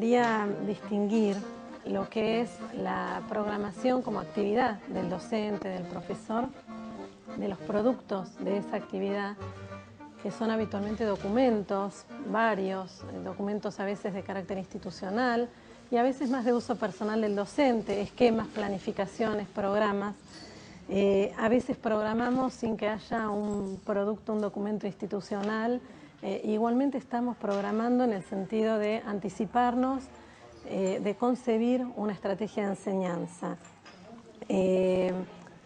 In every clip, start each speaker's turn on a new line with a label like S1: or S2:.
S1: gustaría distinguir lo que es la programación como actividad del docente, del profesor, de los productos de esa actividad, que son habitualmente documentos, varios, documentos a veces de carácter institucional y a veces más de uso personal del docente, esquemas, planificaciones, programas. A veces programamos sin que haya un producto, un documento institucional. Igualmente estamos programando en el sentido de anticiparnos, de concebir una estrategia de enseñanza.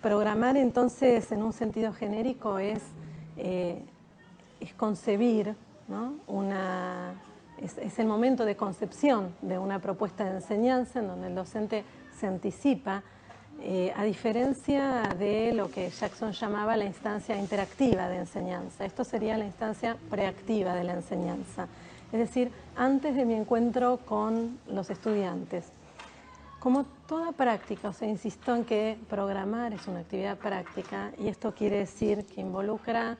S1: Programar entonces en un sentido genérico es concebir, ¿no? Es el momento de concepción de una propuesta de enseñanza en donde el docente se anticipa, a diferencia de lo que Jackson llamaba la instancia interactiva de enseñanza. Esto sería la instancia preactiva de la enseñanza, es decir, antes de mi encuentro con los estudiantes. Como toda práctica, o sea, insisto en que programar es una actividad práctica y esto quiere decir que involucra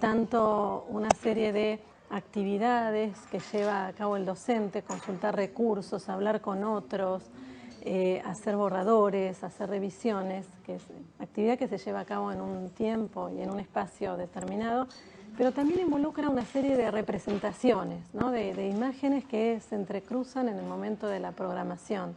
S1: tanto una serie de actividades que lleva a cabo el docente, consultar recursos, hablar con otros, hacer borradores, hacer revisiones, que es actividad que se lleva a cabo en un tiempo y en un espacio determinado, pero también involucra una serie de representaciones, ¿no? de imágenes que se entrecruzan en el momento de la programación.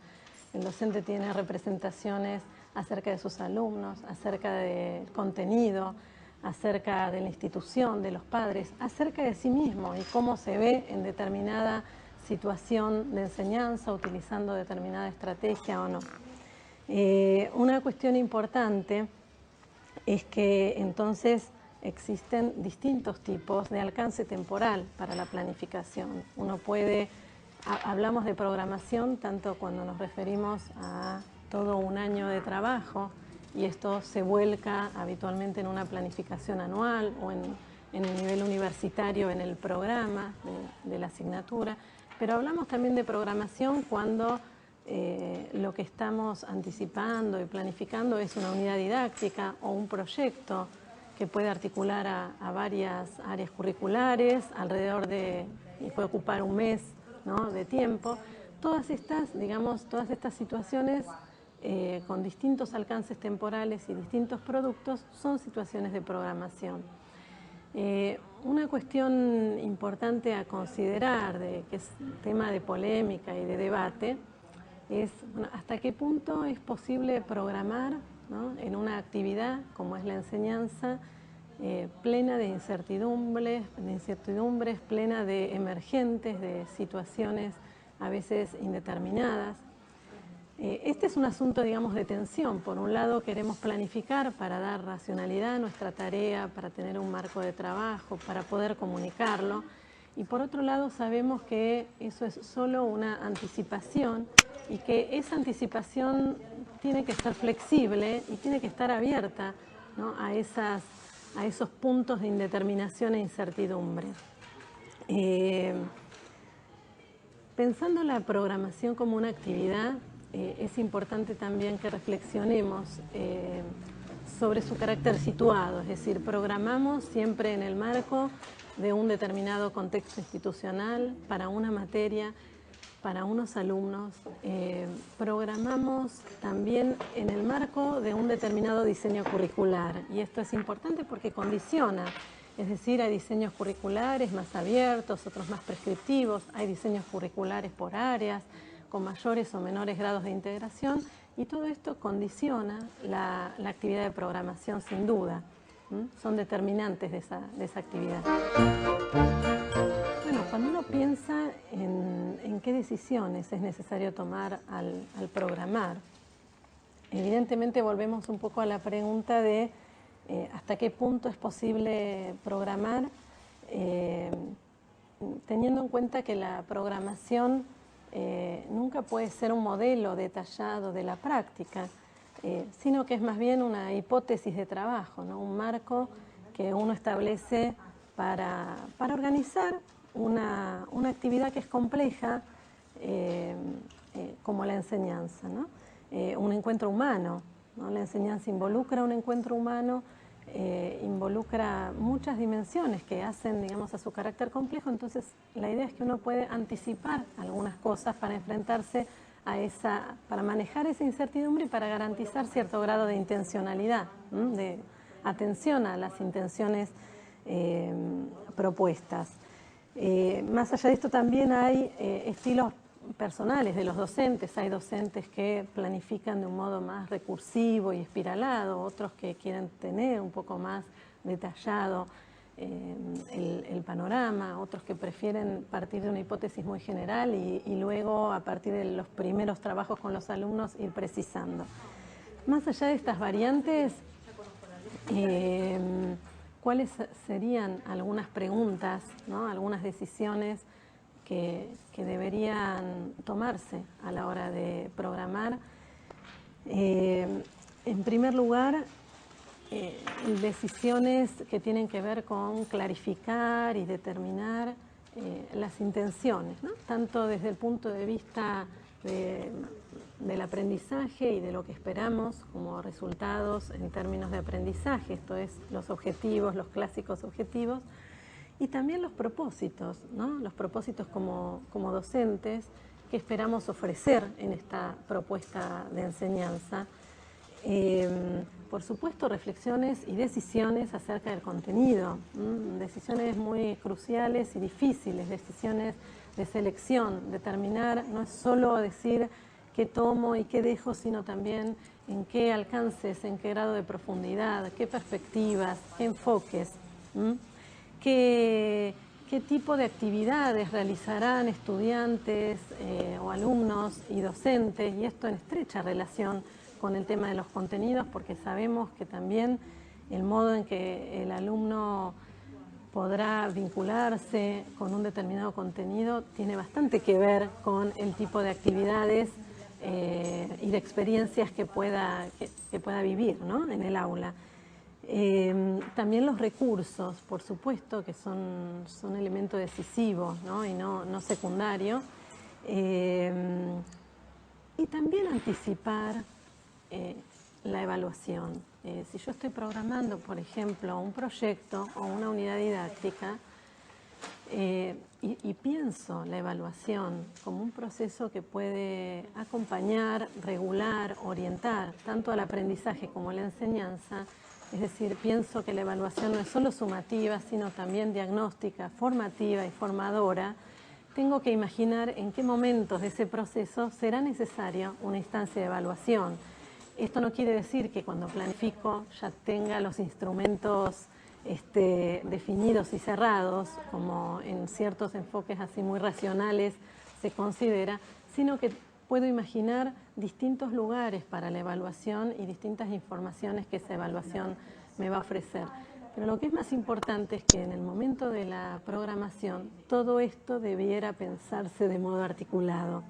S1: El docente tiene representaciones acerca de sus alumnos, acerca del contenido, acerca de la institución, de los padres, acerca de sí mismo y cómo se ve en determinada situación de enseñanza, utilizando determinada estrategia o no. Una cuestión importante es que entonces existen distintos tipos de alcance temporal para la planificación. Uno puede, hablamos de programación tanto cuando nos referimos a todo un año de trabajo, y esto se vuelca habitualmente en una planificación anual o en el nivel universitario en el programa de la asignatura, pero hablamos también de programación cuando lo que estamos anticipando y planificando es una unidad didáctica o un proyecto que puede articular a varias áreas curriculares alrededor de, y puede ocupar un mes, ¿no?, de tiempo. Todas estas, digamos, todas estas situaciones con distintos alcances temporales y distintos productos son situaciones de programación. Una cuestión importante a considerar, que es tema de polémica y de debate, es, bueno, hasta qué punto es posible programar, ¿no?, en una actividad como es la enseñanza, plena de incertidumbres, plena de emergentes, de situaciones a veces indeterminadas. Este es un asunto, digamos, de tensión. Por un lado queremos planificar para dar racionalidad a nuestra tarea, para tener un marco de trabajo, para poder comunicarlo. Y por otro lado sabemos que eso es solo una anticipación y que esa anticipación tiene que ser flexible y tiene que estar abierta, ¿no?, a esos puntos de indeterminación e incertidumbre. Pensando la programación como una actividad, es importante también que reflexionemos sobre su carácter situado, es decir, programamos siempre en el marco de un determinado contexto institucional, para una materia, para unos alumnos. Programamos también en el marco de un determinado diseño curricular, y esto es importante porque condiciona. Es decir, hay diseños curriculares más abiertos, otros más prescriptivos, hay diseños curriculares por áreas, con mayores o menores grados de integración, y todo esto condiciona la actividad de programación sin duda. Son determinantes de esa actividad. Bueno, cuando uno piensa en qué decisiones es necesario tomar al programar, evidentemente volvemos un poco a la pregunta de hasta qué punto es posible programar, teniendo en cuenta que la programación nunca puede ser un modelo detallado de la práctica, sino que es más bien una hipótesis de trabajo, ¿no?, un marco que uno establece para organizar una actividad que es compleja, como la enseñanza, ¿no? Un encuentro humano, ¿no? La enseñanza involucra un encuentro humano involucra muchas dimensiones que hacen, digamos, a su carácter complejo. Entonces, la idea es que uno puede anticipar algunas cosas para enfrentarse para manejar esa incertidumbre y para garantizar cierto grado de intencionalidad, de atención a las intenciones propuestas. Más allá de esto también hay estilos personales de los docentes. Hay docentes que planifican de un modo más recursivo y espiralado, otros que quieren tener un poco más detallado el panorama, otros que prefieren partir de una hipótesis muy general y luego a partir de los primeros trabajos con los alumnos ir precisando. Más allá de estas variantes, ¿cuáles serían algunas preguntas, ¿no? Algunas decisiones que deberían tomarse a la hora de programar? En primer lugar, decisiones que tienen que ver con clarificar y determinar las intenciones, ¿no? Tanto desde el punto de vista del aprendizaje y de lo que esperamos como resultados en términos de aprendizaje, esto es, los objetivos, los clásicos objetivos, y también los propósitos, ¿no? Los propósitos como docentes que esperamos ofrecer en esta propuesta de enseñanza. Por supuesto, reflexiones y decisiones acerca del contenido, decisiones muy cruciales y difíciles, decisiones de selección. Determinar no es solo decir qué tomo y qué dejo, sino también en qué alcances, en qué grado de profundidad, qué perspectivas, qué enfoques, qué tipo de actividades realizarán estudiantes o alumnos y docentes, y esto en estrecha relación con el tema de los contenidos, porque sabemos que también el modo en que el alumno podrá vincularse con un determinado contenido tiene bastante que ver con el tipo de actividades y de experiencias que pueda vivir, ¿no? En el aula. También los recursos, por supuesto, que son elemento decisivo, ¿no? Y no secundario. Y también anticipar la evaluación. Si yo estoy programando, por ejemplo, un proyecto o una unidad didáctica y pienso la evaluación como un proceso que puede acompañar, regular, orientar tanto al aprendizaje como a la enseñanza, es decir, pienso que la evaluación no es solo sumativa, sino también diagnóstica, formativa y formadora, tengo que imaginar en qué momentos de ese proceso será necesaria una instancia de evaluación. Esto no quiere decir que cuando planifico ya tenga los instrumentos definidos y cerrados, como en ciertos enfoques así muy racionales se considera, sino que puedo imaginar distintos lugares para la evaluación y distintas informaciones que esa evaluación me va a ofrecer. Pero lo que es más importante es que en el momento de la programación todo esto debiera pensarse de modo articulado,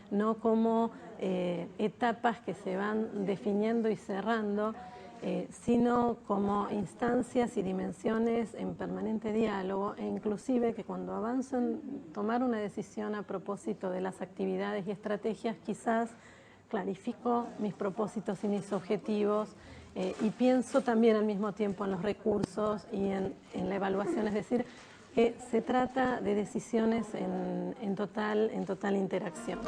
S1: no como etapas que se van definiendo y cerrando, sino como instancias y dimensiones en permanente diálogo, e inclusive que cuando avanzo en tomar una decisión a propósito de las actividades y estrategias, quizás clarifico mis propósitos y mis objetivos, y pienso también al mismo tiempo en los recursos y en la evaluación, es decir, que se trata de decisiones en total interacción.